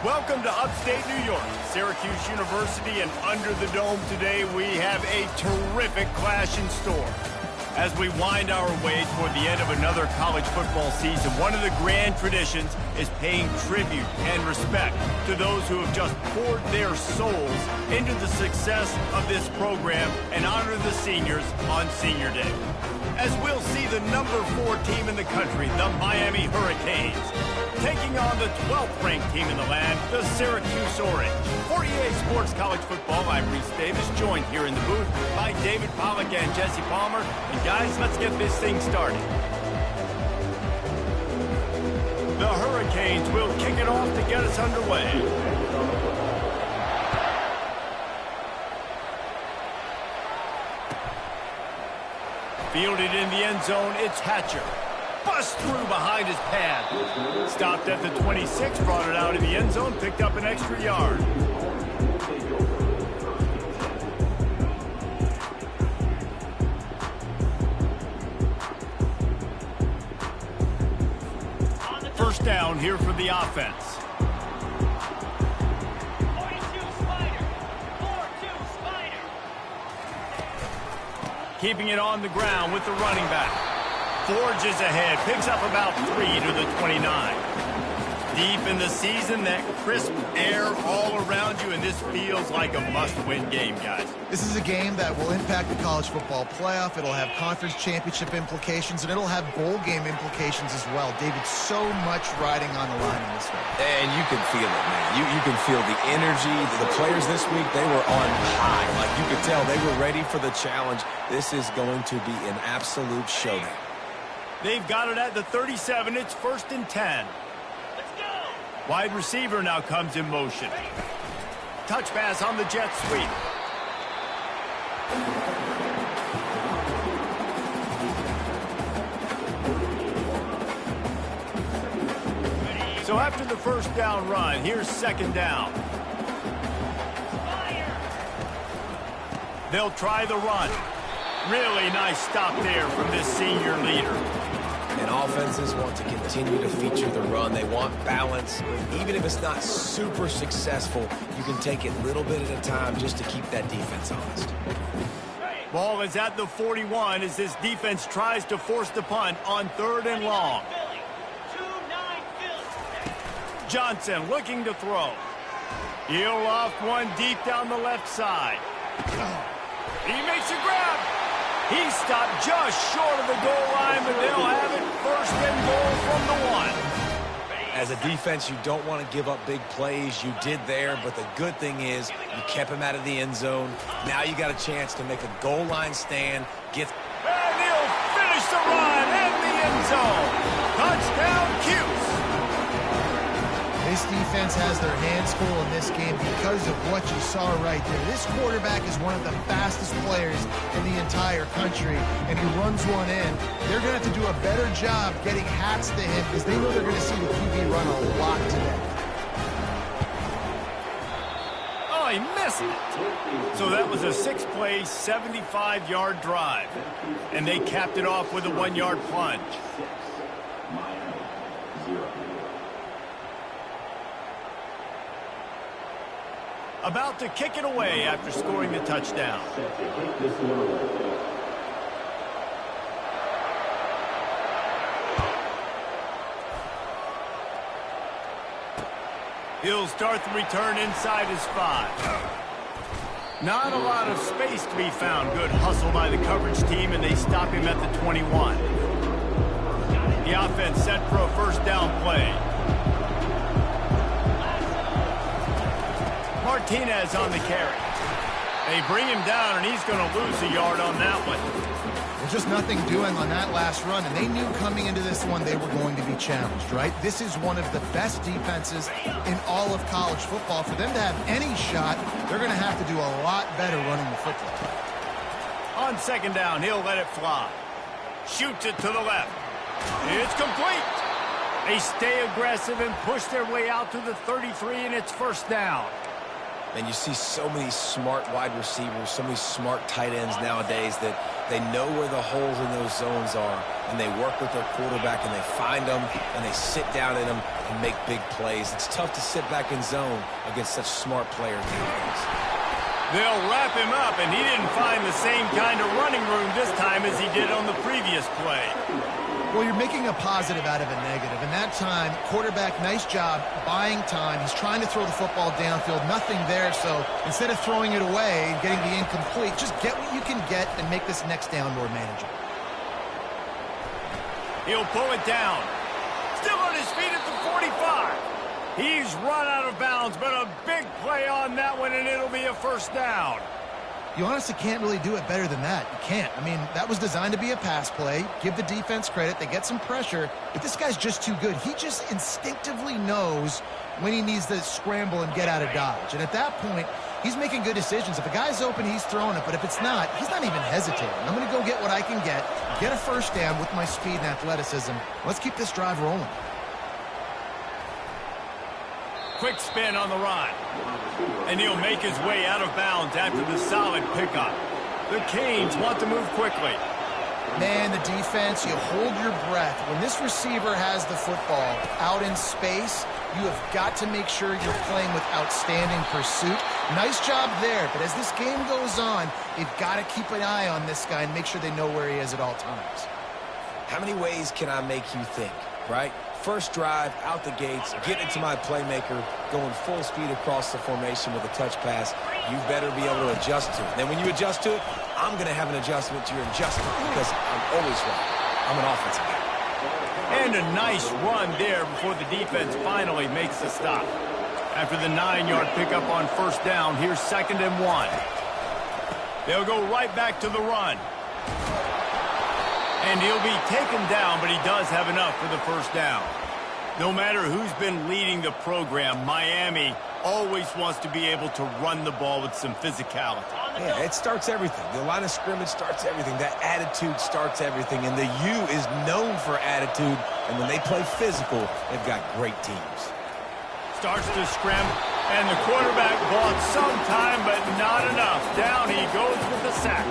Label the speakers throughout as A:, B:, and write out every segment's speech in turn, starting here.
A: Welcome to upstate New York, Syracuse University, and under the dome today we have a terrific clash in store. As we wind our way toward the end of another college football season, one of the grand traditions is paying tribute and respect to those who have just poured their souls into the success of this program and honor the seniors on Senior Day. As we'll see the number 4 team in the country, the Miami Hurricanes, taking on the 12th ranked team in the land, the Syracuse Orange. For EA Sports College Football, I'm Reese Davis, joined here in the booth by David Pollack and Jesse Palmer. And guys, let's get this thing started. The Hurricanes will kick it off to get us underway. Fielded in the end zone, it's Hatcher. Bust through behind his pad. Stopped at the 26, brought it out of the end zone, picked up an extra yard. First down here for the offense. Keeping it on the ground with the running back. Forges ahead, picks up about 3 to the 29. Deep in the season, that crisp air all around you, and this feels like a must-win game, guys.
B: This is a game that will impact the college football playoff. It'll have conference championship implications, and it'll have bowl game implications as well. David, so much riding on the line in this one.
C: And you can feel it, man. You can feel the energy. The players this week, they were on high. Like, you could tell they were ready for the challenge. This is going to be an absolute showdown.
A: They've got it at the 37. It's 1st and 10. Wide receiver now comes in motion. Touch pass on the jet sweep. So after the first down run, here's 2nd down. They'll try the run. Really nice stop there from this senior leader.
C: And offenses want to continue to feature the run. They want balance. Even if it's not super successful, you can take it little bit at a time just to keep that defense honest.
A: Ball is at the 41 as this defense tries to force the punt on 3rd and long. Johnson looking to throw. He'll loft one deep down the left side. He makes a grab. He stopped just short of the goal line, but they'll have it 1st and goal from the 1.
C: As a defense, you don't want to give up big plays. You did there, but the good thing is you kept him out of the end zone. Now you got a chance to make a goal line stand.
A: And he'll finish the run in the end zone. Touchdown, Cuse.
B: This defense has their hands full in this game because of what you saw right there. This quarterback is one of the fastest players in the entire country, and he runs one in. They're going to have to do a better job getting hats to him because they know they're going to see the QB run a lot today.
A: Oh, he missed it. So that was a 6-play, 75-yard drive. And they capped it off with a 1-yard plunge. About to kick it away after scoring the touchdown. He'll start the return inside his 5. Not a lot of space to be found. Good hustle by the coverage team, and they stop him at the 21. The offense set for a 1st down play. Martinez on the carry. They bring him down, and he's going to lose a yard on that one.
B: Well, just nothing doing on that last run, and they knew coming into this one they were going to be challenged, right? This is one of the best defenses in all of college football. For them to have any shot, they're going to have to do a lot better running the football.
A: On 2nd down, he'll let it fly. Shoots it to the left. It's complete. They stay aggressive and push their way out to the 33, and it's 1st down.
C: And you see so many smart wide receivers, so many smart tight ends nowadays that they know where the holes in those zones are, and they work with their quarterback, and they find them, and they sit down in them and make big plays. It's tough to sit back in zone against such smart players nowadays.
A: They'll wrap him up, and he didn't find the same kind of running room this time as he did on the previous play.
B: Well, you're making a positive out of a negative. And that time, quarterback, nice job buying time. He's trying to throw the football downfield. Nothing there, so instead of throwing it away and getting the incomplete, just get what you can get and make this next down more manageable.
A: He'll pull it down. Still on his feet at the 45. He's run out of bounds, but a big play on that one, and it'll be a first down.
B: You honestly can't really do it better than that. You can't. I mean, that was designed to be a pass play. Give the defense credit. They get some pressure, but this guy's just too good. He just instinctively knows when he needs to scramble and get out of dodge. And at that point, he's making good decisions. If a guy's open, he's throwing it. But if it's not, he's not even hesitating. I'm going to go get what I can get a first down with my speed and athleticism. Let's keep this drive rolling.
A: Quick spin on the run. And he'll make his way out of bounds after the solid pickup. The Canes want to move quickly.
B: Man, the defense, you hold your breath. When this receiver has the football out in space, you have got to make sure you're playing with outstanding pursuit. Nice job there, but as this game goes on, you've got to keep an eye on this guy and make sure they know where he is at all times.
C: How many ways can I make you think, right? First drive, out the gates, get into my playmaker, going full speed across the formation with a touch pass. You better be able to adjust to it. Then when you adjust to it, I'm going to have an adjustment to your adjustment because I'm always right. I'm an offensive guy.
A: And a nice run there before the defense finally makes the stop. After the 9-yard pickup on first down, here's 2nd and 1. They'll go right back to the run. And he'll be taken down, but he does have enough for the first down. No matter who's been leading the program, Miami always wants to be able to run the ball with some physicality.
C: Yeah, it starts everything. The line of scrimmage starts everything. That attitude starts everything. And the U is known for attitude. And when they play physical, they've got great teams.
A: Starts to scramble, and the quarterback bought some time, but not enough. Down he goes with the sack.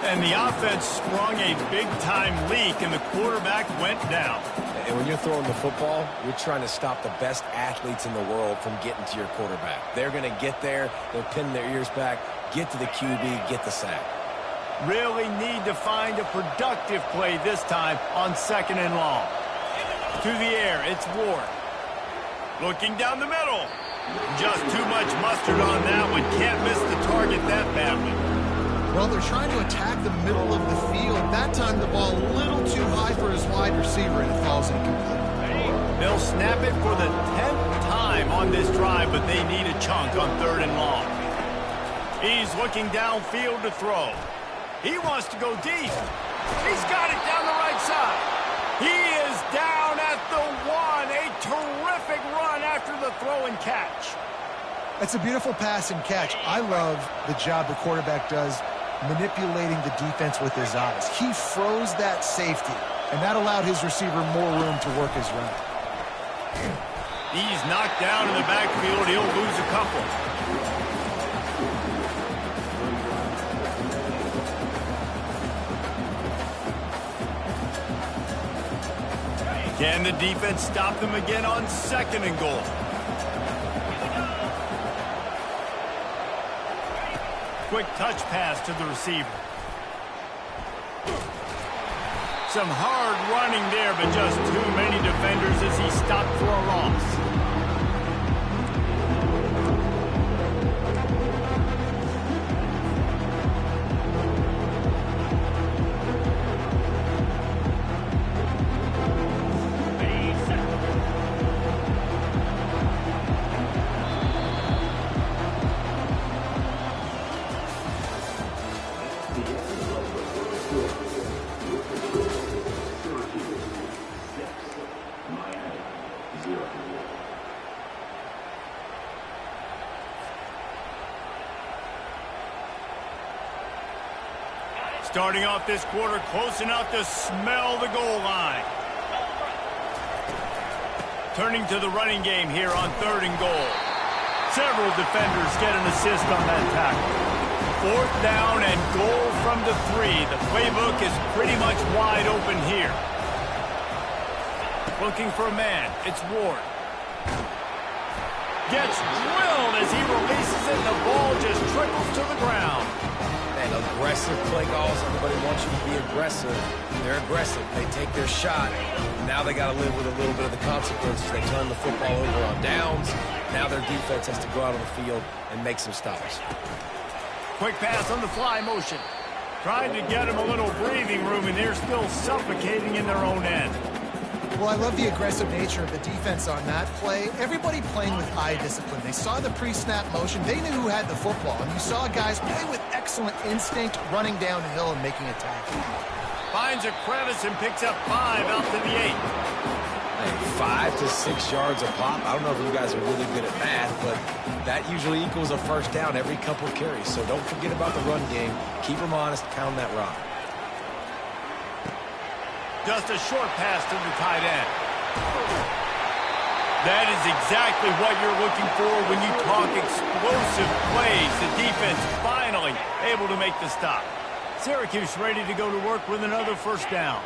A: And the offense sprung a big-time leak, and the quarterback went down.
C: And when you're throwing the football, you're trying to stop the best athletes in the world from getting to your quarterback. They're going to get there. They're pinning their ears back, get to the QB, get the sack.
A: Really need to find a productive play this time on 2nd and long. To the air, it's Ward. Looking down the middle. Just too much mustard on that one. Can't miss the target that badly.
B: Well, they're trying to attack the middle of the field. That time, the ball a little too high for his wide receiver, and it falls incomplete.
A: They'll snap it for the 10th time on this drive, but they need a chunk on 3rd and long. He's looking downfield to throw. He wants to go deep. He's got it down the right side. He is down at the 1. A terrific run after the throw and catch.
B: That's a beautiful pass and catch. I love the job the quarterback does manipulating the defense with his eyes. He froze that safety, and that allowed his receiver more room to work his route.
A: He's knocked down in the backfield. He'll lose a couple. Can the defense stop them again on 2nd and goal? Quick touch pass to the receiver. Some hard running there, but just too many defenders as he stopped for a loss. Starting off this quarter close enough to smell the goal line. Turning to the running game here on 3rd and goal. Several defenders get an assist on that tackle. 4th down and goal from the 3. The playbook is pretty much wide open here. Looking for a man. It's Ward. Gets drilled as he releases it. The ball just trickles to the ground.
C: And aggressive play calls. Everybody wants you to be aggressive. They're aggressive. They take their shot. Now they got to live with a little bit of the consequences. They turn the football over on downs. Now their defense has to go out on the field and make some stops.
A: Quick pass on the fly motion. Trying to get them a little breathing room, and they're still suffocating in their own end.
B: Well, I love the aggressive nature of the defense on that play. Everybody playing with eye discipline. They saw the pre-snap motion. They knew who had the football. And you saw guys play with excellent instinct, running downhill and making a tackle.
A: Finds a crevice and picks up 5 out to the 8.
C: 5 to 6 yards a pop. I don't know if you guys are really good at math, but that usually equals a first down every couple of carries. So don't forget about the run game. Keep them honest. Pound that rock.
A: Just a short pass to the tight end. That is exactly what you're looking for when you talk explosive plays. The defense finally able to make the stop. Syracuse ready to go to work with another first down.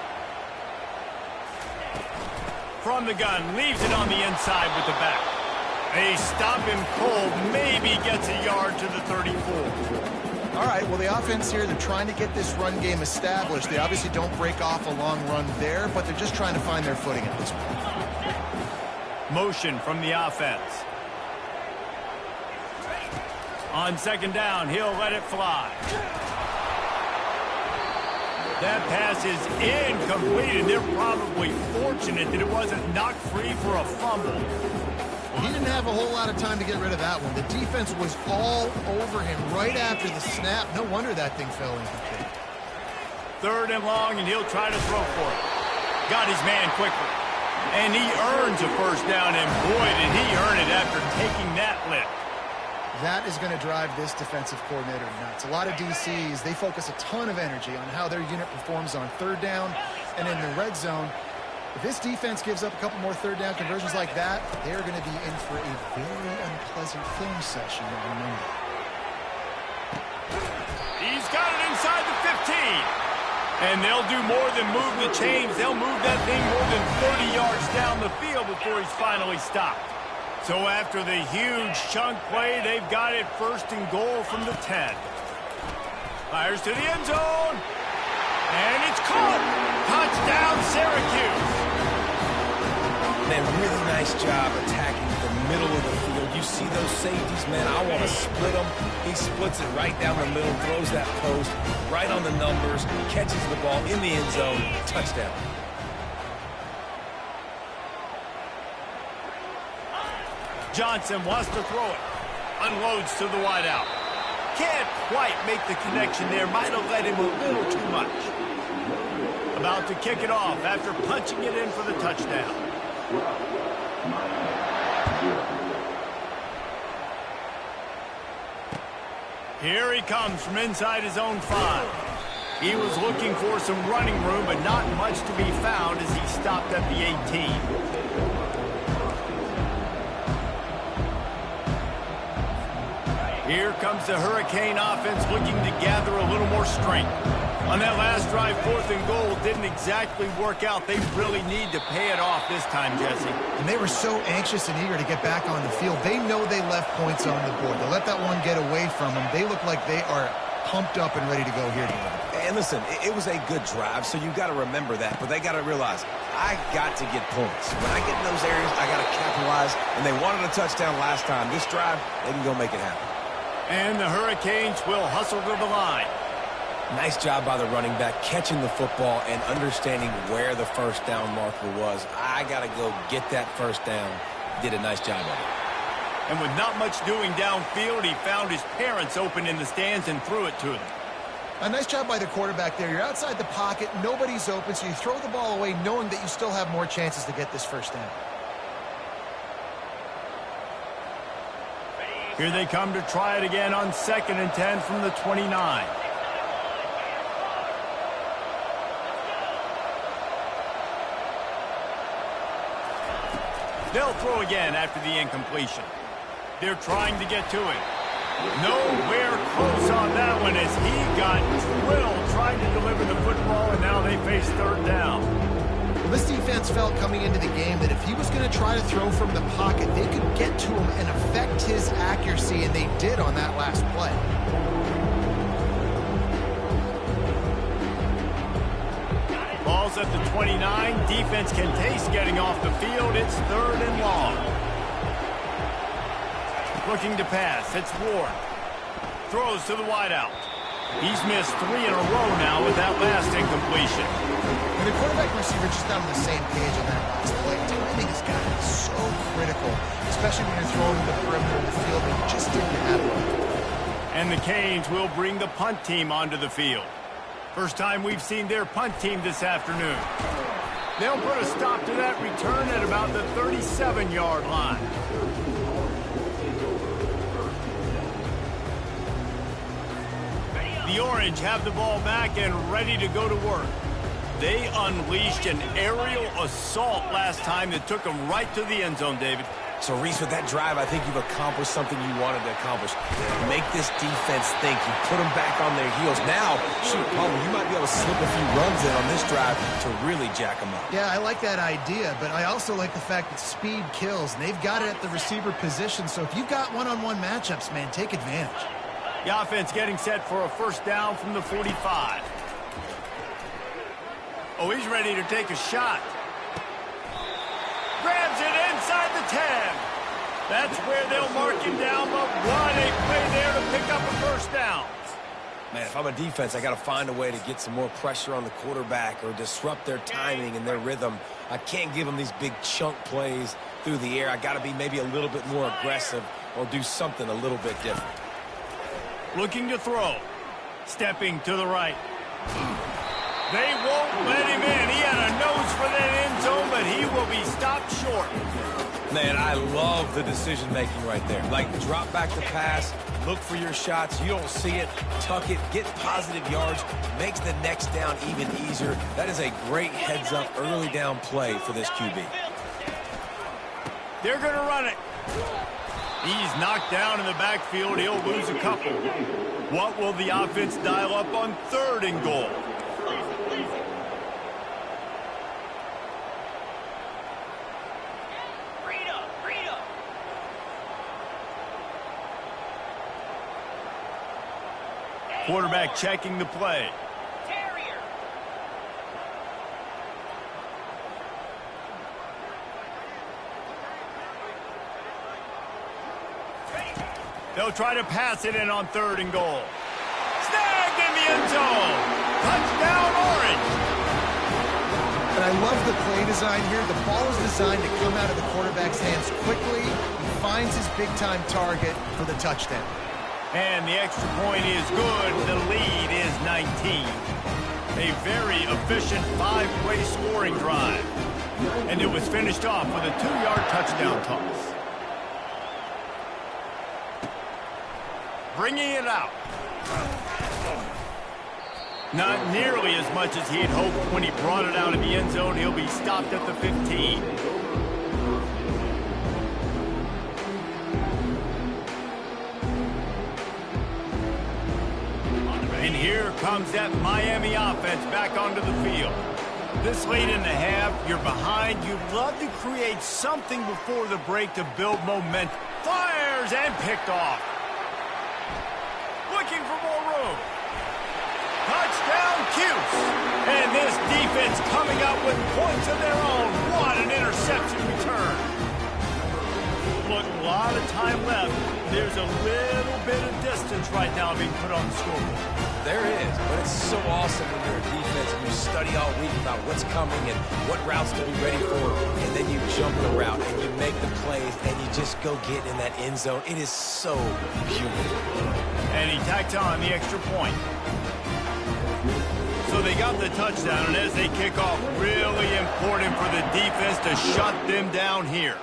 A: From the gun, leaves it on the inside with the back. They stop him cold, maybe gets a yard to the 34.
B: All right, well, the offense here, they're trying to get this run game established. They obviously don't break off a long run there, but they're just trying to find their footing at this point.
A: Motion from the offense. On 2nd down, he'll let it fly. That pass is incomplete, and they're probably fortunate that it wasn't knocked free for a fumble.
B: He didn't have a whole lot of time to get rid of that one. The defense was all over him right after the snap. No wonder that thing fell incomplete.
A: 3rd and long, and he'll try to throw for it. Got his man quickly. And he earns a first down, and boy, did he earn it after taking that lift.
B: That is going to drive this defensive coordinator nuts. A lot of DCs, they focus a ton of energy on how their unit performs on 3rd down and in the red zone. If this defense gives up a couple more 3rd down conversions like that, they're going to be in for a very unpleasant film session on Monday.
A: He's got it inside the 15. And they'll do more than move the chains. They'll move that thing more than 30 yards down the field before he's finally stopped. So after the huge chunk play, they've got it 1st and goal from the 10. Fires to the end zone. And it's caught. Touchdown, Syracuse.
C: Man, really nice job attacking the middle of the field. You see those safeties, man, I want to split them. He splits it right down the middle, throws that post, right on the numbers, catches the ball in the end zone, touchdown.
A: Johnson wants to throw it. Unloads to the wideout. Can't quite make the connection there. Might have let him a little too much. About to kick it off after punching it in for the touchdown. Here he comes from inside his own 5. He was looking for some running room, but not much to be found as he stopped at the 18. Here comes the Hurricane offense looking to gather a little more strength. On that last drive, 4th and goal didn't exactly work out. They really need to pay it off this time, Jesse.
B: And they were so anxious and eager to get back on the field. They know they left points on the board. To let that one get away from them, they look like they are pumped up and ready to go here today.
C: And listen, it was a good drive, so you got to remember that. But they got to realize, I got to get points. When I get in those areas, I got to capitalize. And they wanted a touchdown last time. This drive, they can go make it happen.
A: And the Hurricanes will hustle to the line.
C: Nice job by the running back, catching the football and understanding where the first down marker was. I got to go get that first down. Did a nice job of it.
A: And with not much doing downfield, he found his parents open in the stands and threw it to them.
B: A nice job by the quarterback there. You're outside the pocket, nobody's open, so you throw the ball away knowing that you still have more chances to get this first down.
A: Here they come to try it again on 2nd and 10 from the 29. They'll throw again after the incompletion. They're trying to get to it. Nowhere close on that one as he got drilled trying to deliver the football, and now they face third down.
B: Well, this defense felt coming into the game that if he was going to try to throw from the pocket, they could get to him and affect his accuracy, and they did on that last play.
A: Ball's at the 29. Defense can taste getting off the field. It's third and long. Looking to pass. It's Ward. Throws to the wideout. He's missed 3 in a row now with that last incompletion.
B: And the quarterback and receiver just not on the same page on that last play. Timing has got to be so critical, especially when you're throwing to the perimeter of the field and you just didn't have it.
A: And the Canes will bring the punt team onto the field. First time we've seen their punt team this afternoon. They'll put a stop to that return at about the 37-yard line. The Orange have the ball back and ready to go to work. They unleashed an aerial assault last time that took them right to the end zone, David.
C: So, Reese, with that drive, I think you've accomplished something you wanted to accomplish. Make this defense think. You put them back on their heels. Now, shoot, probably you might be able to slip a few runs in on this drive to really jack them up.
B: Yeah, I like that idea, but I also like the fact that speed kills, and they've got it at the receiver position. So if you've got one-on-one matchups, man, take advantage.
A: The offense getting set for a first down from the 45. Oh, he's ready to take a shot. Grabs it inside the 10. That's where they'll mark him down, but what a play there to pick up a first down.
C: Man, if I'm a defense, I got to find a way to get some more pressure on the quarterback or disrupt their timing and their rhythm. I can't give them these big chunk plays through the air. I got to be maybe a little bit more aggressive or do something a little bit different.
A: Looking to throw. Stepping to the right. They won't let him in. He had a nose for that end zone, but he will be stopped short.
C: Man, I love the decision-making right there. Like, drop back the pass, look for your shots. You don't see it, tuck it, get positive yards, makes the next down even easier. That is a great heads-up early down play for this QB.
A: They're going to run it. He's knocked down in the backfield. He'll lose a couple. What will the offense dial up on third and goal? Quarterback checking the play. They'll try to pass it in on third and goal. Snagged in the end zone. Touchdown, Orange.
B: And I love the play design here. The ball is designed to come out of the quarterback's hands quickly. He finds his big-time target for the touchdown.
A: And the extra point is good. The lead is 19. A very efficient 5-play scoring drive. And it was finished off with a 2-yard touchdown toss. Bringing it out. Not nearly as much as he had hoped when he brought it out of the end zone. He'll be stopped at the 15. And here comes that Miami offense back onto the field. This late in the half, you're behind. You'd love to create something before the break to build momentum. Fires and picked off. Looking for more room. Touchdown, Cuse. And this defense coming up with points of their own. What an interception return. Look, a lot of time left. There's a little bit of distance right now being put on the scoreboard.
C: There is, but it's so awesome when you're a defense and you study all week about what's coming and what routes to be ready for, and then you jump the route and you make the plays and you just go get in that end zone. It is so beautiful.
A: And he tacked on the extra point. So they got the touchdown, and as they kick off, really important for the defense to shut them down here.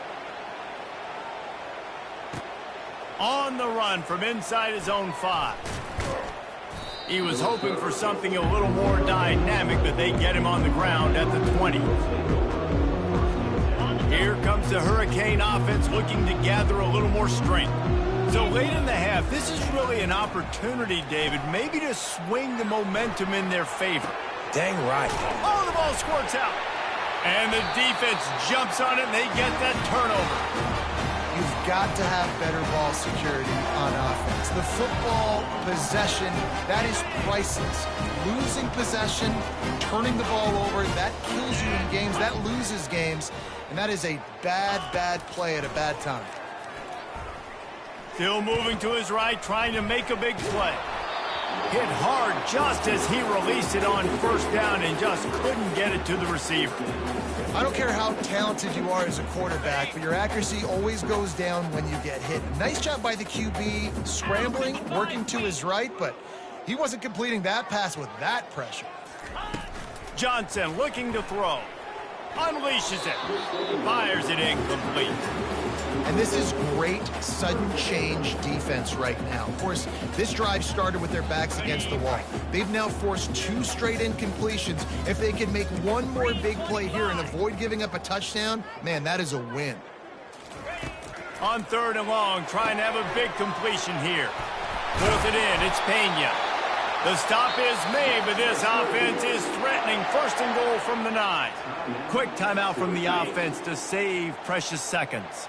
A: On the run from inside his own 5. He was hoping for something a little more dynamic, but they get him on the ground at the 20. Here comes the Hurricane offense looking to gather a little more strength. So late in the half, this is really an opportunity, David, maybe to swing the momentum in their favor.
C: Dang right.
A: Oh, the ball squirts out. And the defense jumps on it, and they get that turnover.
B: You've got to have better ball security on offense. The football possession, that is priceless. Losing possession, turning the ball over, that kills you in games, that loses games, and that is a bad, bad play at a bad time.
A: Still moving to his right, trying to make a big play. Hit hard just as he released it on first down and just couldn't get it to the receiver.
B: I don't care how talented you are as a quarterback, but your accuracy always goes down when you get hit. Nice job by the QB, scrambling, working to his right, but he wasn't completing that pass with that pressure.
A: Johnson looking to throw. Unleashes it. Fires it incomplete.
B: And this is great sudden change defense right now. Of course, this drive started with their backs against the wall. They've now forced 2 straight incompletions. If they can make one more big play here and avoid giving up a touchdown, man, that is a win.
A: On 3rd and long, trying to have a big completion here. Pulls it in. It's Pena. The stop is made, but this offense is threatening 1st and goal from the 9. Quick timeout from the offense to save precious seconds.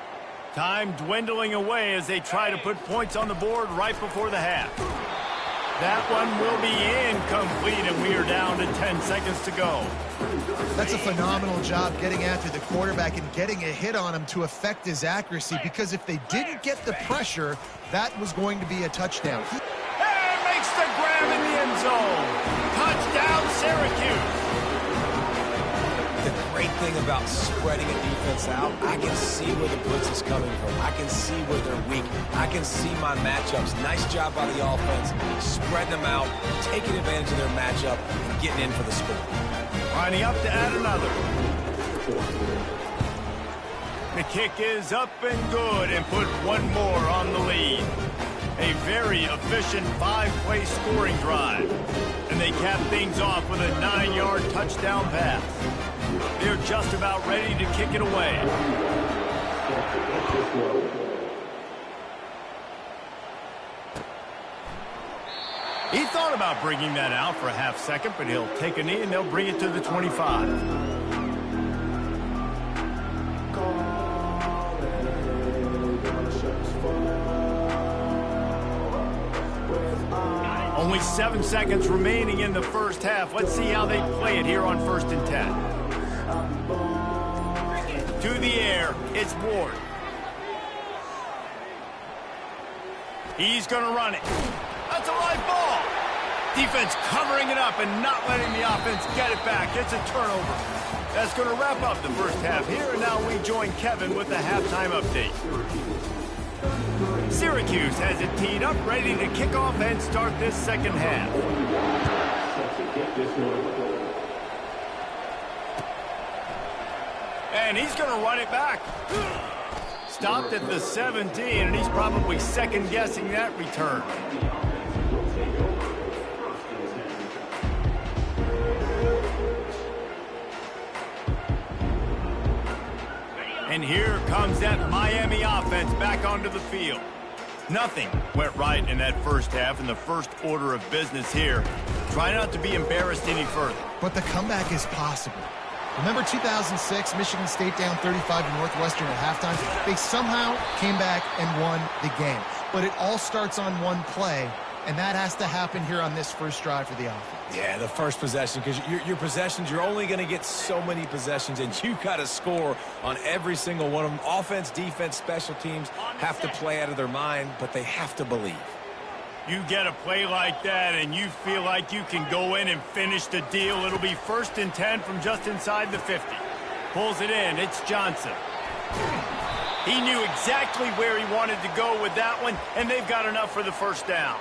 A: Time dwindling away as they try to put points on the board right before the half. That one will be incomplete, and we are down to 10 seconds to go.
B: That's a phenomenal job getting after the quarterback and getting a hit on him to affect his accuracy, because if they didn't get the pressure, that was going to be a touchdown.
A: And makes the grab in the end zone. Touchdown, Syracuse.
C: The great thing about spreading a defense out, I can see where the blitz is coming from. I can see where they're weak. I can see my matchups. Nice job by the offense, spreading them out, taking advantage of their matchup, and getting in for the score.
A: Lining up to add another. The kick is up and good and put one more on the lead. A very efficient 5-play scoring drive. And they cap things off with a 9-yard touchdown pass. They're just about ready to kick it away. He thought about bringing that out for a half second, but he'll take a knee and they'll bring it to the 25. Only 7 seconds remaining in the first half. Let's see how they play it here on 1st and 10. To the air, it's Ward. He's going to run it. That's a live ball. Defense covering it up and not letting the offense get it back. It's a turnover. That's going to wrap up the first half here, and now we join Kevin with the halftime update. Syracuse has it teed up, ready to kick off and start this second half. And he's going to run it back. Stopped at the 17, and he's probably second-guessing that return. And here comes that Miami offense back onto the field. Nothing went right in that first half, and the first order of business here. Try not to be embarrassed any further.
B: But the comeback is possible. Remember 2006, Michigan State down 35 to Northwestern at halftime? They somehow came back and won the game. But it all starts on one play, and that has to happen here on this first drive for the offense.
C: Yeah, the first possession, because your possessions, you're only going to get so many possessions, and you got to score on every single one of them. Offense, defense, special teams have to play out of their mind, but they have to believe.
A: You get a play like that and you feel like you can go in and finish the deal. It'll be 1st and 10 from just inside the 50. Pulls it in. It's Johnson. He knew exactly where he wanted to go with that one, and they've got enough for the first down.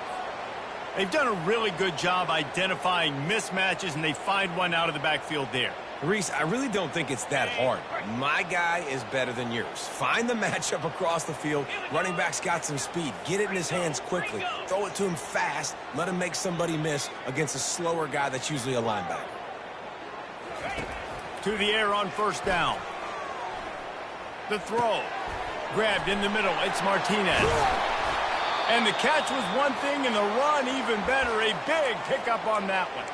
A: They've done a really good job identifying mismatches, and they find one out of the backfield there.
C: Reese, I really don't think it's that hard. My guy is better than yours. Find the matchup across the field. Running back's got some speed. Get it in his hands quickly. Throw it to him fast. Let him make somebody miss against a slower guy that's usually a linebacker.
A: To the air on first down. The throw. Grabbed in the middle. It's Martinez. And the catch was one thing, and the run even better. A big pickup on that one.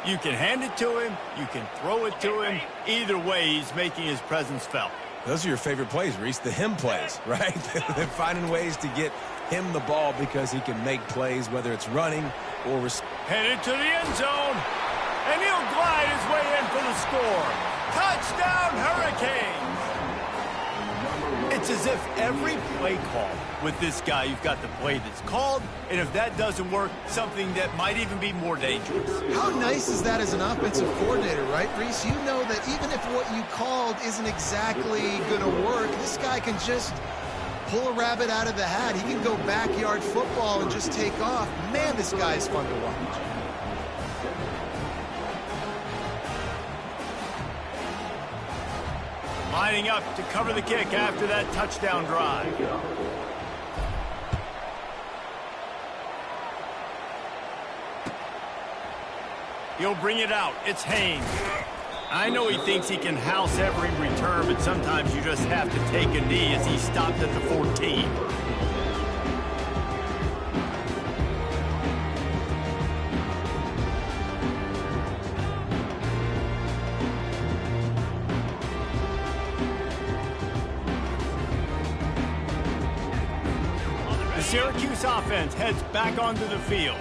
A: You can hand it to him. You can throw it to him. Either way, he's making his presence felt.
C: Those are your favorite plays, Reese, the him plays, right? They're finding ways to get him the ball because he can make plays, whether it's running or...
A: Headed to the end zone. And he'll glide his way in for the score. Touchdown, Hurricanes! It's as if every play call with this guy, you've got the play that's called, and if that doesn't work, something that might even be more dangerous.
B: How nice is that as an offensive coordinator, right, Reese? You know that even if what you called isn't exactly going to work, this guy can just pull a rabbit out of the hat. He can go backyard football and just take off. Man, this guy is fun to watch.
A: Lining up to cover the kick after that touchdown drive. He'll bring it out. It's Haynes. I know he thinks he can house every return, but sometimes you just have to take a knee as he stopped at the 14. The Syracuse offense heads back onto the field.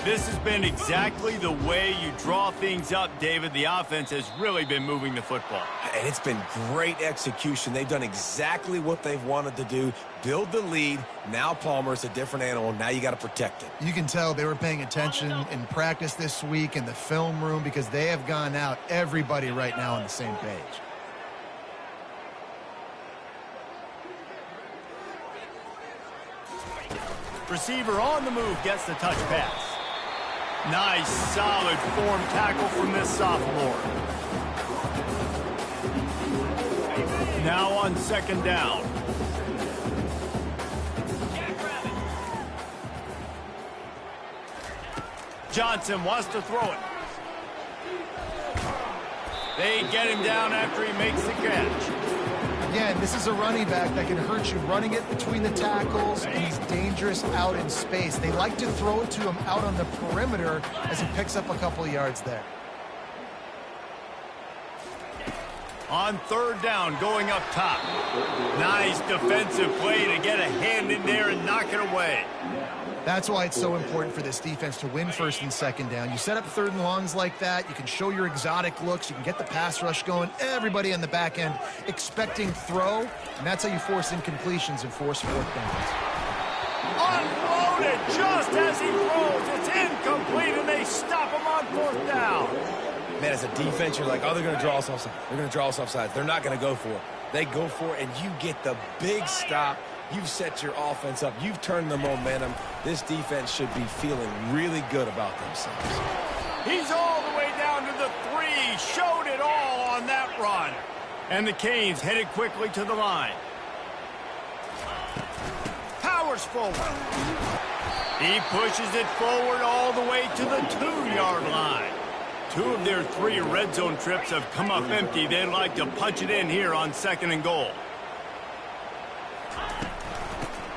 A: This has been exactly the way you draw things up, David. The offense has really been moving the football.
C: And it's been great execution. They've done exactly what they've wanted to do. Build the lead. Now Palmer's a different animal. Now you got to protect it.
B: You can tell they were paying attention in practice this week in the film room because they have gone out, everybody right now on the same page.
A: Receiver on the move gets the touch pass. Nice, solid form tackle from this sophomore. Now on second down. Johnson wants to throw it. They get him down after he makes the catch.
B: Again, this is a running back that can hurt you running it between the tackles, and he's dangerous out in space. They like to throw it to him out on the perimeter as he picks up a couple of yards there.
A: On third down, going up top. Nice defensive play to get a hand in there and knock it away.
B: That's why it's so important for this defense to win first and second down. You set up third and longs like that, you can show your exotic looks, you can get the pass rush going, everybody on the back end expecting throw, and that's how you force incompletions and force fourth downs.
A: Unloaded just as he throws. It's incomplete, and they stop him on fourth down.
C: Man, as a defense, you're like, oh, they're going to draw us offside. They're going to draw us offside. They're not going to go for it. They go for it, and you get the big stop. You've set your offense up. You've turned the momentum. This defense should be feeling really good about themselves.
A: He's all the way down to the 3. Showed it all on that run. And the Canes headed quickly to the line. Powers forward. He pushes it forward all the way to the 2-yard line. 2 of their 3 red zone trips have come up empty. They'd like to punch it in here on second and goal.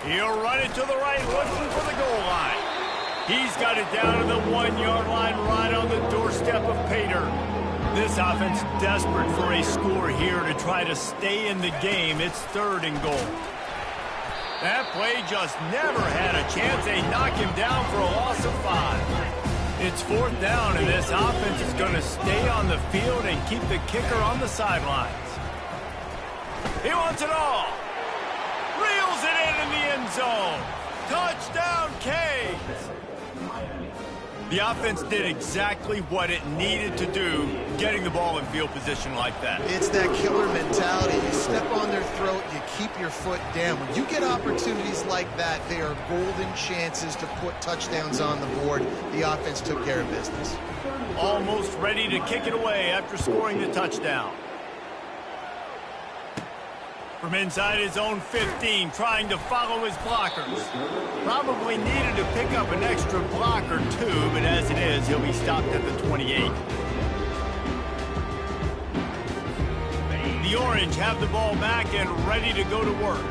A: He'll run it to the right, looking for the goal line. He's got it down to the 1-yard line, right on the doorstep of Pater. This offense desperate for a score here to try to stay in the game. It's third and goal. That play just never had a chance. They knock him down for a loss of 5. It's fourth down, and this offense is going to stay on the field and keep the kicker on the sidelines. He wants it all. Reels it in the end zone. Touchdown, Canes. The offense did exactly what it needed to do, getting the ball in field position like that.
B: It's that killer mentality. You step on their throat, you keep your foot down. When you get opportunities like that, they are golden chances to put touchdowns on the board. The offense took care of business.
A: Almost ready to kick it away after scoring the touchdown. From inside his own 15, trying to follow his blockers. Probably needed to pick up an extra block or 2, but as it is, he'll be stopped at the 28. The The Orange have the ball back and ready to go to work.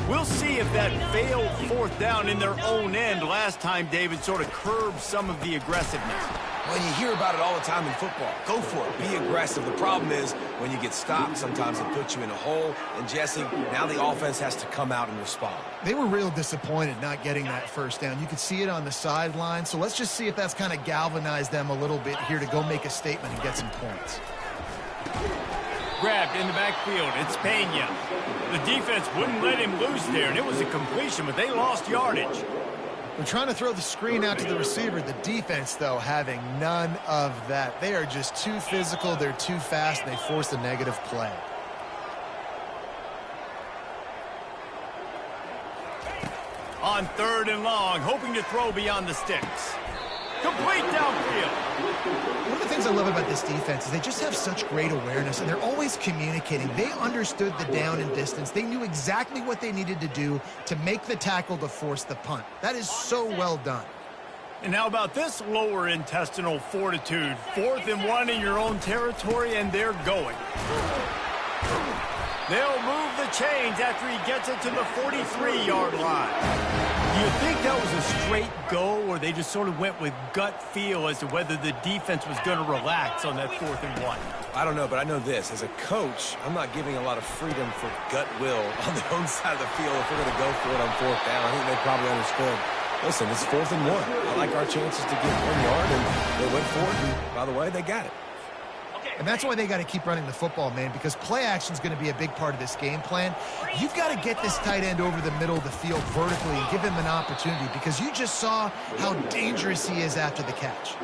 A: We'll see if that failed fourth down in their own end last time, David, sort of curbed some of the aggressiveness.
C: Well, you hear about it all the time in football. Go for it. Be aggressive. The problem is when you get stopped, sometimes it puts you in a hole. And, Jesse, now the offense has to come out and respond.
B: They were real disappointed not getting that first down. You could see it on the sideline. So let's just see if that's kind of galvanized them a little bit here to go make a statement and get some points.
A: Grabbed in the backfield. It's Pena. The defense wouldn't let him loose there, and it was a completion, but they lost yardage.
B: They're trying to throw the screen out to the receiver. The defense, though, having none of that. They are just too physical. They're too fast, and they force a negative play.
A: On 3rd and long, hoping to throw beyond the sticks. Complete downfield.
B: One of the things I love about this defense is they just have such great awareness, and they're always communicating. They understood the down and distance. They knew exactly what they needed to do to make the tackle to force the punt. That is so well done.
A: And how about this lower intestinal fortitude? 4th and 1 in your own territory, and they're going. They'll move the chains after he gets it to the 43-yard line. Do you think that was a straight go, or they just sort of went with gut feel as to whether the defense was going to relax on that 4th and 1?
C: I don't know, but I know this. As a coach, I'm not giving a lot of freedom for gut will on the own side of the field if we're going to go for it on 4th down. I think they probably understood. Listen, it's 4th and 1. I like our chances to get 1 yard, and they went for it, and by the way, they got it.
B: And that's why they got to keep running the football, man, because play action is going to be a big part of this game plan. You've got to get this tight end over the middle of the field vertically and give him an opportunity, because you just saw how dangerous he is after the catch.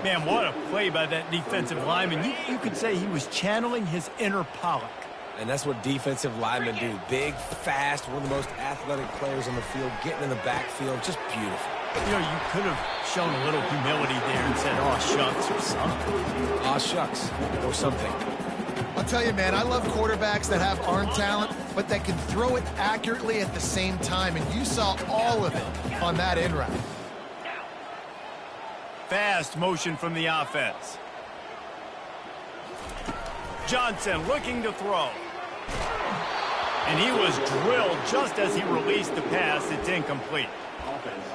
A: Man, what a play by that defensive lineman. You could say he was channeling his inner Pollock.
C: And that's what defensive linemen do. Big, fast, one of the most athletic players on the field, getting in the backfield, just beautiful.
A: You know, you could have shown a little humility there and said, "Aw, shucks," or something.
C: Aw, shucks, or something.
B: I'll tell you, man, I love quarterbacks that have arm talent, but that can throw it accurately at the same time, and you saw all of it on that in route.
A: Fast motion from the offense. Johnson looking to throw. And he was drilled just as he released the pass. It's incomplete.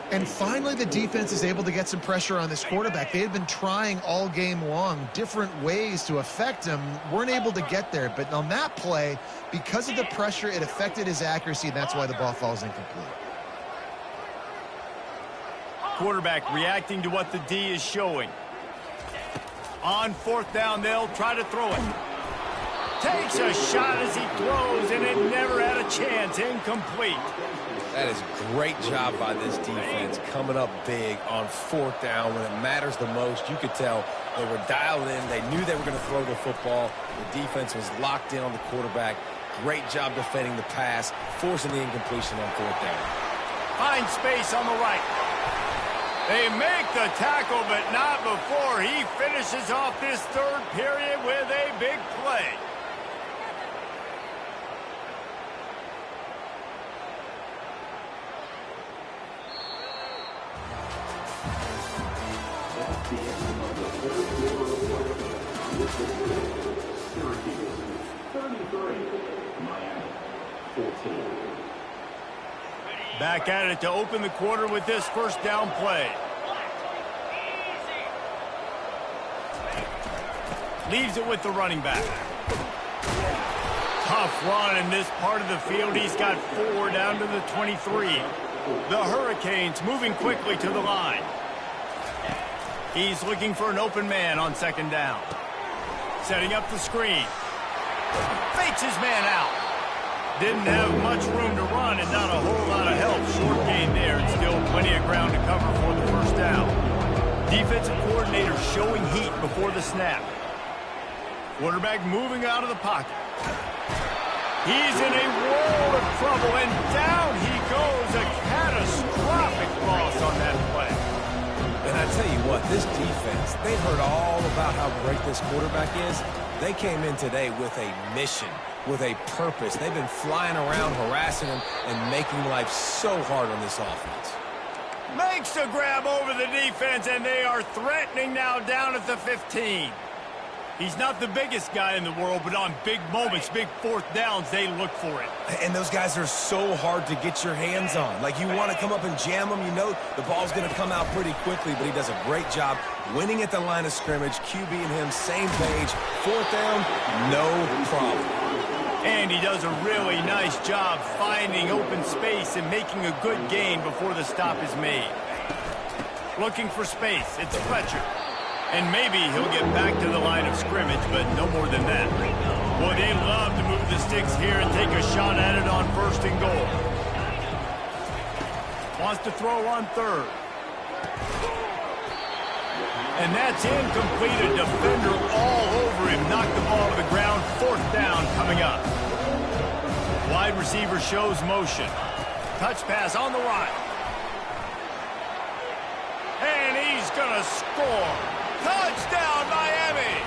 B: And finally, the defense is able to get some pressure on this quarterback. They had been trying all game long different ways to affect him, weren't able to get there. But on that play, because of the pressure, it affected his accuracy, and that's why the ball falls incomplete.
A: Quarterback reacting to what the D is showing. On 4th down, they'll try to throw it. Takes a shot as he throws, and it never had a chance. Incomplete.
C: That is a great job by this defense, coming up big on 4th down when it matters the most. You could tell they were dialed in. They knew they were going to throw the football. The defense was locked in on the quarterback. Great job defending the pass, forcing the incompletion on 4th down.
A: Finds space on the right. They make the tackle, but not before he finishes off this 3rd period with a big play. Back at it to open the quarter with this 1st down play. Leaves it with the running back. Tough run in this part of the field. He's got 4 down to the 23. The Hurricanes moving quickly to the line. He's looking for an open man on 2nd down. Setting up the screen. Fakes his man out. Didn't have much room to run and not a whole lot of help. Short gain there and still plenty of ground to cover for the 1st down. Defensive coordinator showing heat before the snap. Quarterback moving out of the pocket. He's in a world of trouble, and down he goes. A catastrophic loss on that play.
C: And I tell you what, this defense, they've heard all about how great this quarterback is. They came in today with a mission, with a purpose. They've been flying around, harassing him, and making life so hard on this offense.
A: Makes the grab over the defense, and they are threatening now down at the 15. He's not the biggest guy in the world, but on big moments, big fourth downs, they look for it.
C: And those guys are so hard to get your hands on. Like, you want to come up and jam them, you know the ball's going to come out pretty quickly, but he does a great job winning at the line of scrimmage. QB and him, same page. Fourth down, no problem.
A: And he does a really nice job finding open space and making a good gain before the stop is made. Looking for space, it's Fletcher. And maybe he'll get back to the line of scrimmage, but no more than that. Boy, they love to move the sticks here and take a shot at it on 1st and goal. Wants to throw on 3rd. And that's incomplete. A defender all over him. Knocked the ball to the ground. 4th down coming up. Wide receiver shows motion. Touch pass on the right. And he's going to score. Touchdown, Miami!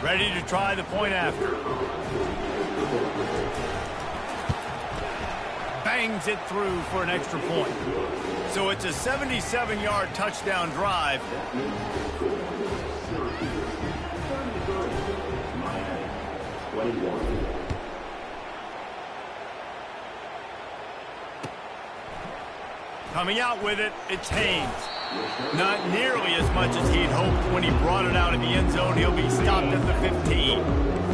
A: Ready to try the point after. Bangs it through for an extra point. So it's a 77-yard touchdown drive. Coming out with it, it's Haynes. Not nearly as much as he'd hoped when he brought it out in the end zone. He'll be stopped at the 15.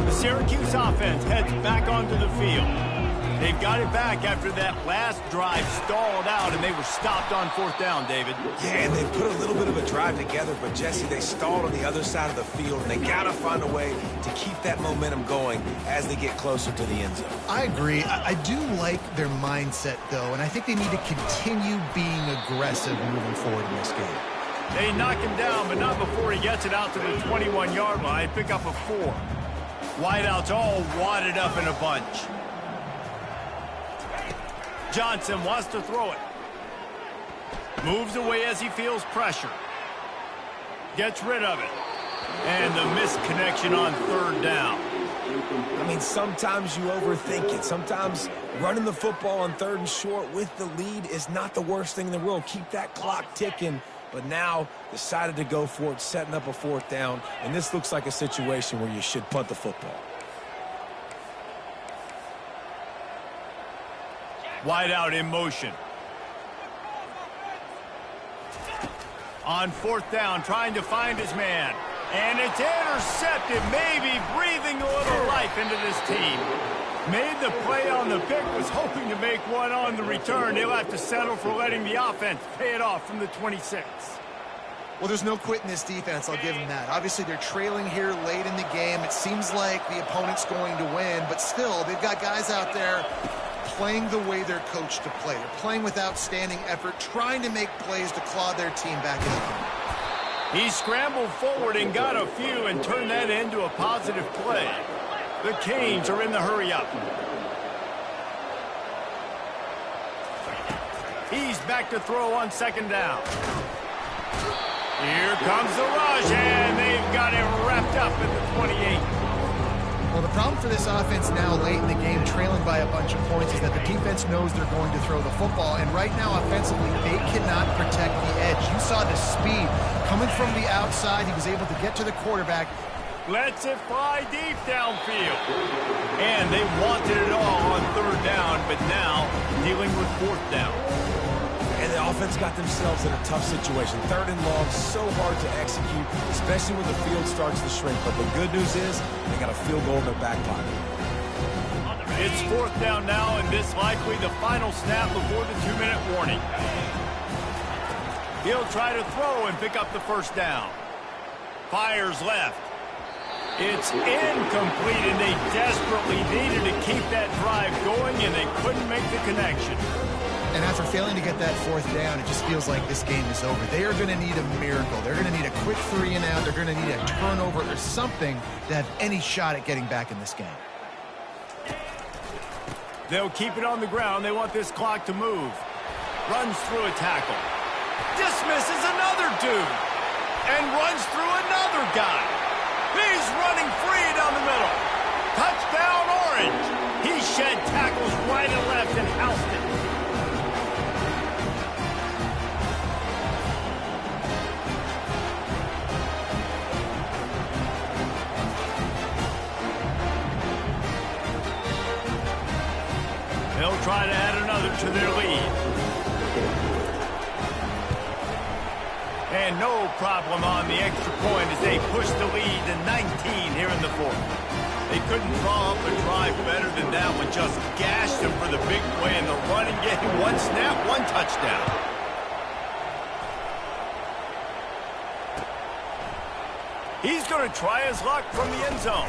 A: The Syracuse offense heads back onto the field. They've got it back after that last drive stalled out, and they were stopped on 4th down, David.
C: Yeah, and they put a little bit of a drive together, but, Jesse, they stalled on the other side of the field, and they got to find a way to keep that momentum going as they get closer to the end zone.
B: I agree. I do like their mindset, though, and I think they need to continue being aggressive moving forward in this game.
A: They knock him down, but not before he gets it out to the 21-yard line. Pick up a 4. Wideouts all wadded up in a bunch. Johnson wants to throw it. Moves away as he feels pressure. Gets rid of it. And the misconnection on 3rd down.
C: I mean, sometimes you overthink it. Sometimes running the football on 3rd and short with the lead is not the worst thing in the world. Keep that clock ticking. But now decided to go for it, setting up a 4th down. And this looks like a situation where you should punt the football.
A: Wide out in motion. On 4th down, trying to find his man. And it's intercepted, maybe breathing a little life into this team. Made the play on the pick, was hoping to make one on the return. He'll have to settle for letting the offense pay it off from the 26.
B: Well, there's no quitting this defense, I'll give them that. Obviously, they're trailing here late in the game. It seems like the opponent's going to win, but still, they've got guys out there playing the way they're coached to play. They're playing with outstanding effort, trying to make plays to claw their team back in the game.
A: He scrambled forward and got a few and turned that into a positive play. The Canes are in the hurry-up. He's back to throw on 2nd down. Here comes the rush, and they've got it wrapped up at the 28.
B: Well, the problem for this offense now late in the game, trailing by a bunch of points, is that the defense knows they're going to throw the football. And right now, offensively, they cannot protect the edge. You saw the speed coming from the outside. He was able to get to the quarterback.
A: Lets it fly deep downfield. And they wanted it all on 3rd down, but now dealing with 4th down.
C: And the offense got themselves in a tough situation. 3rd and long, so hard to execute, especially when the field starts to shrink. But the good news is they got a field goal in their back pocket.
A: It's 4th down now, and this likely the final snap before the 2-minute warning. He'll try to throw and pick up the 1st down. Fires left. It's incomplete, and they desperately needed to keep that drive going, and they couldn't make the connection.
B: And after failing to get that 4th down, it just feels like this game is over. They are going to need a miracle. They're going to need a quick 3 and out. They're going to need a turnover or something to have any shot at getting back in this game.
A: They'll keep it on the ground. They want this clock to move. Runs through a tackle. Dismisses another dude. And runs through another guy. He's running free down the middle. Touchdown, Orange. He shed tackles right and left and housed it. They'll try to add another to their lead. And no problem on the extra point as they push the lead to 19 here in the fourth. They couldn't draw up a drive better than that one. Just gashed them for the big play in the running game. One snap, one touchdown. He's going to try his luck from the end zone.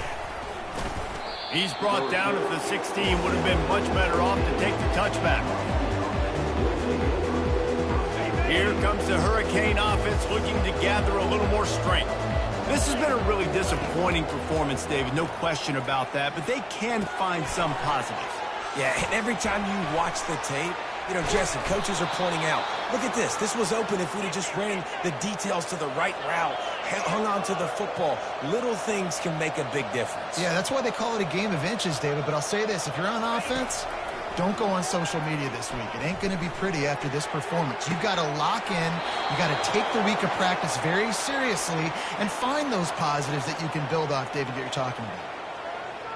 A: He's brought down at the 16. Would have been much better off to take the touchback. Here comes the Hurricane offense looking to gather a little more strength. This has been a really disappointing performance, David, no question about that, but they can find some positives.
C: Yeah, and every time you watch the tape, you know, Jesse, coaches are pointing out, look at this. This was open if we'd have just ran the details to the right route, hung on to the football. Little things can make a big difference.
B: Yeah, that's why they call it a game of inches, David, but I'll say this. If you're on offense, don't go on social media this week. It ain't going to be pretty after this performance. You've got to lock in. You got to take the week of practice very seriously and find those positives that you can build off, David, that you're talking about.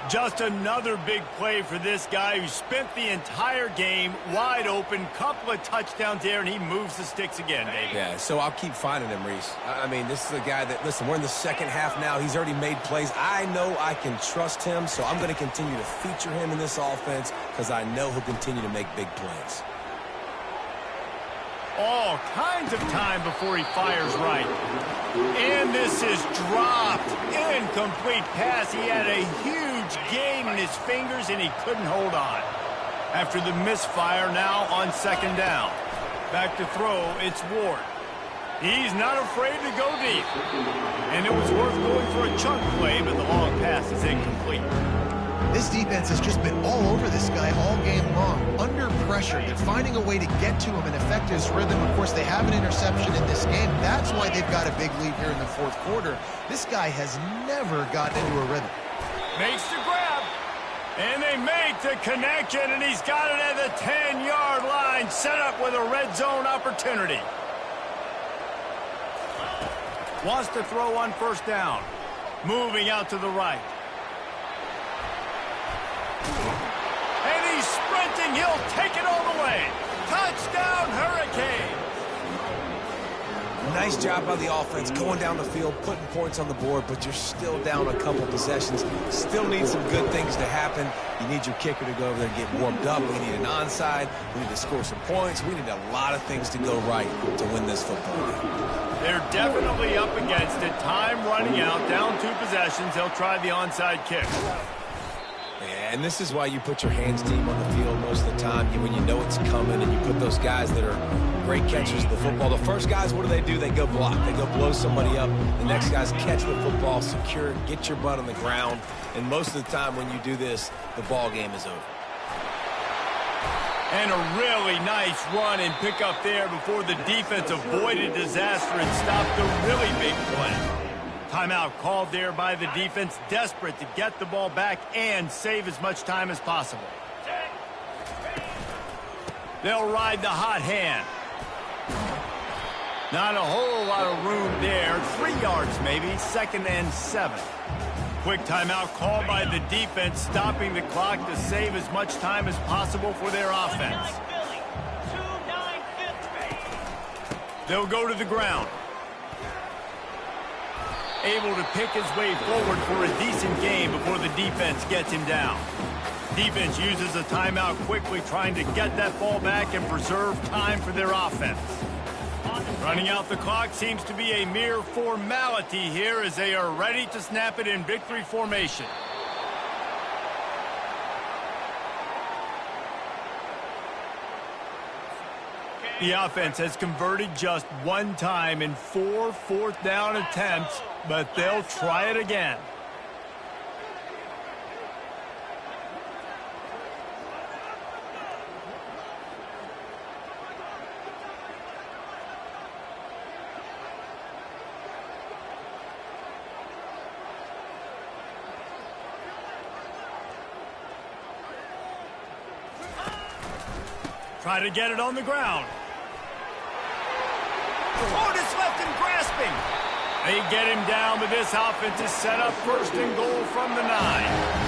A: Just another big play for this guy who spent the entire game wide open, couple of touchdowns there, and he moves the sticks again, David.
C: Yeah, so I'll keep finding him, Reese. I mean, this is a guy that, listen, we're in the second half now. He's already made plays. I know I can trust him, so I'm going to continue to feature him in this offense because I know he'll continue to make big plays.
A: All kinds of time before he fires right. And this is dropped. Incomplete pass. He had a huge game in his fingers, and he couldn't hold on. After the misfire, now on second down. Back to throw, it's Ward. He's not afraid to go deep. And it was worth going for a chunk play, but the long pass is incomplete.
B: This defense has just been all over this guy all game long. Under pressure, they're finding a way to get to him and affect his rhythm. Of course, they have an interception in this game. That's why they've got a big lead here in the fourth quarter. This guy has never gotten into a rhythm.
A: Makes the grab. And they make the connection, and he's got it at the 10-yard line, set up with a red zone opportunity. Wants to throw on first down. Moving out to the right. And he's sprinting. He'll take it all the way. Touchdown, Hurricane.
C: Nice job by the offense going down the field, putting points on the board, but you're still down a couple possessions. Still need some good things to happen. You need your kicker to go over there and get warmed up. We need an onside. We need to score some points. We need a lot of things to go right to win this football game.
A: They're definitely up against it. Time running out, down 2 possessions. They'll try the onside kick.
C: And this is why you put your hands team on the field most of the time. When you know it's coming and you put those guys that are great catchers of the football. The first guys, what do? They go block. They go blow somebody up. The next guys catch the football, secure it, get your butt on the ground. And most of the time when you do this, the ball game is over.
A: And a really nice run and pick up there before the defense avoided disaster and stopped the really big play. Timeout called there by the defense, desperate to get the ball back and save as much time as possible. They'll ride the hot hand. Not a whole lot of room there. 3 yards maybe, 2nd and 7. Quick timeout called by the defense, stopping the clock to save as much time as possible for their offense. They'll go to the ground. Able to pick his way forward for a decent game before the defense gets him down. Defense uses a timeout quickly, trying to get that ball back and preserve time for their offense. Running out the clock seems to be a mere formality here as they are ready to snap it in victory formation. The offense has converted just 1 time in 4 fourth down attempts, but they'll try it again. Try to get it on the ground. Otis left him grasping. They get him down, but this offense is set up 1st and goal from the 9.